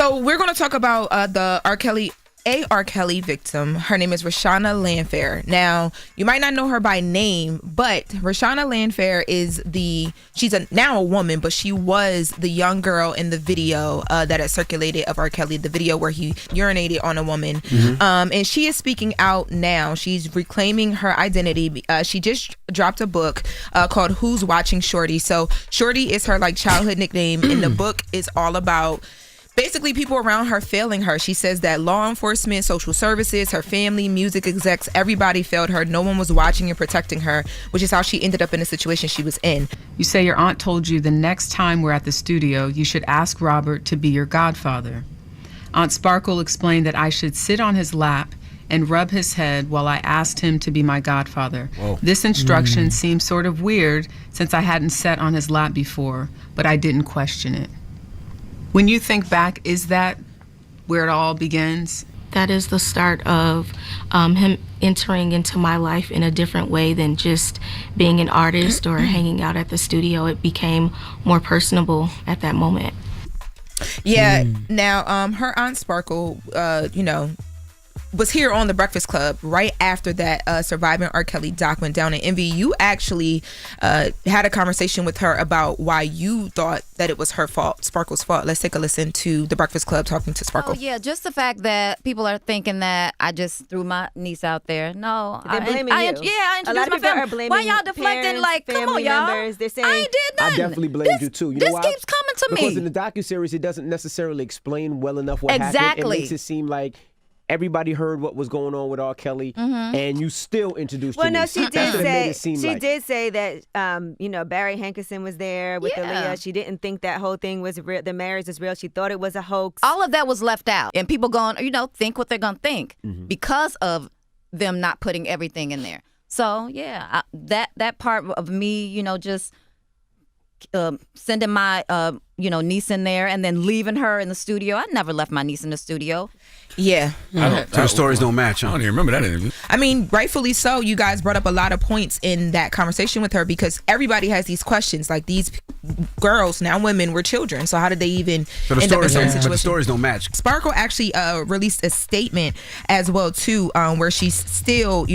So we're going to talk about the R. Kelly victim. Her name is Rashana Lanfair. Now, you might not know her by name, but Rashana Lanfair she's now a woman, but she was the young girl in the video that had circulated of R. Kelly, the video where he urinated on a woman. Mm-hmm. And she is speaking out now. She's reclaiming her identity. She just dropped a book called Who's Watching Shorty? So Shorty is her childhood nickname, and the book is all about basically people around her failing her. She says that law enforcement, social services, her family, music execs, everybody failed her. No one was watching and protecting her, which is how she ended up in the situation she was in. You say your aunt told you the next time we're at the studio, you should ask Robert to be your godfather. Aunt Sparkle explained that I should sit on his lap and rub his head while I asked him to be my godfather. Whoa. This instruction seemed sort of weird since I hadn't sat on his lap before, but I didn't question it. When you think back, is that where it all begins? That is the start of him entering into my life in a different way than just being an artist or hanging out at the studio. It became more personable at that moment. Yeah. Now, her Aunt Sparkle, was here on The Breakfast Club right after that Surviving R. Kelly doc went down. And Envy, you actually had a conversation with her about why you thought that it was her fault, Sparkle's fault. Let's take a listen to The Breakfast Club talking to Sparkle. Oh, yeah, just the fact that people are thinking that I just threw my niece out there. No. They're blaming you. I introduced my family. Why y'all deflecting come on, y'all? Members. They're saying, I ain't did nothing. I definitely blamed you too. You know why? This keeps coming to me. Because in the docuseries, it doesn't necessarily explain well enough what happened. It makes it seem like everybody heard what was going on with R. Kelly, and you still introduced your niece. She did say that Barry Hankerson was there with Aaliyah. She didn't think that whole thing was real. The marriage was real. She thought it was a hoax. All of that was left out, and people going, think what they're gonna think because of them not putting everything in there. So yeah, that part of me, just sending my niece in there and then leaving her in the studio. I never left my niece in the studio. Yeah. So the stories don't match. Huh? I don't even remember that interview. I mean, rightfully so. You guys brought up a lot of points in that conversation with her because everybody has these questions. Like, these girls, now women, were children. So how did they even end up in certain situations? But the stories don't match. Sparkle actually released a statement as well, too, where she's still,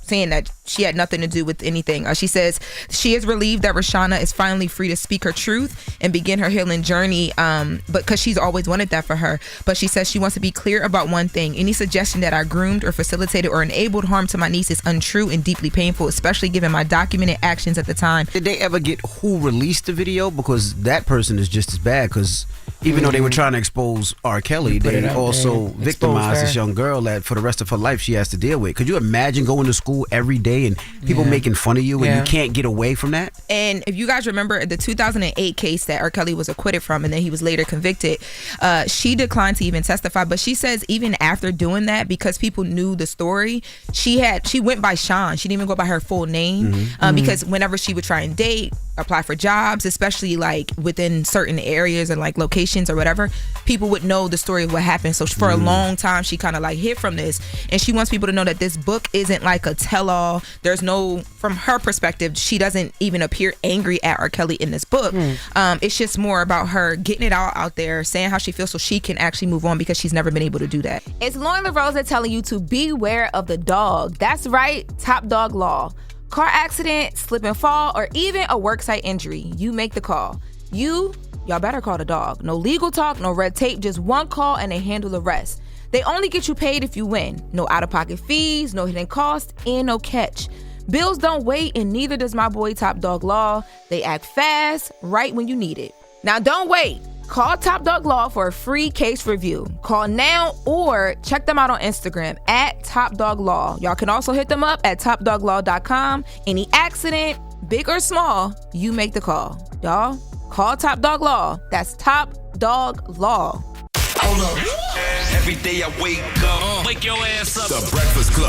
saying that she had nothing to do with anything. She says she is relieved that Rashana is finally free to speak her truth and begin her healing journey, but because she's always wanted that for her. But she says she wants to be clear about one thing. Any suggestion that I groomed or facilitated or enabled harm to my niece is untrue and deeply painful, especially given my documented actions at the time. Did they ever get who released the video? Because that person is just as bad, because even though they were trying to expose R. Kelly, they also victimized this young girl that for the rest of her life she has to deal with. Could you imagine going to school every day and people making fun of you and you can't get away from that? And if you guys remember the 2008 case that R. Kelly was acquitted from and then he was later convicted, she declined to even testify. But she says even after doing that, because people knew the story, she went by Sean. She didn't even go by her full name because whenever she would try and date, apply for jobs, especially within certain areas and locations or whatever, people would know the story of what happened. So for a long time, she kind of hid from this, and she wants people to know that this book isn't a tell-all. There's no, from her perspective, she doesn't even appear angry at R. Kelly in this book. It's just more about her getting it all out there, saying how she feels so she can actually move on because she's never been able to do that. It's Loren LoRosa telling you to beware of the dog. That's right, Top Dog Law. Car accident, slip and fall, or even a worksite injury, you make the call. Y'all better call the dog. No legal talk, no red tape, just one call and they handle the rest. They only get you paid if you win. No out-of-pocket fees, no hidden costs, and no catch. Bills don't wait, and neither does my boy Top Dog Law. They act fast, right when you need it. Now don't wait. Call Top Dog Law for a free case review. Call now or check them out on Instagram at Top Dog Law. Y'all can also hit them up at topdoglaw.com. Any accident, big or small, you make the call. Y'all, call Top Dog Law. That's Top Dog Law. Hold up. Every day I wake up. Wake your ass up. The Breakfast Club.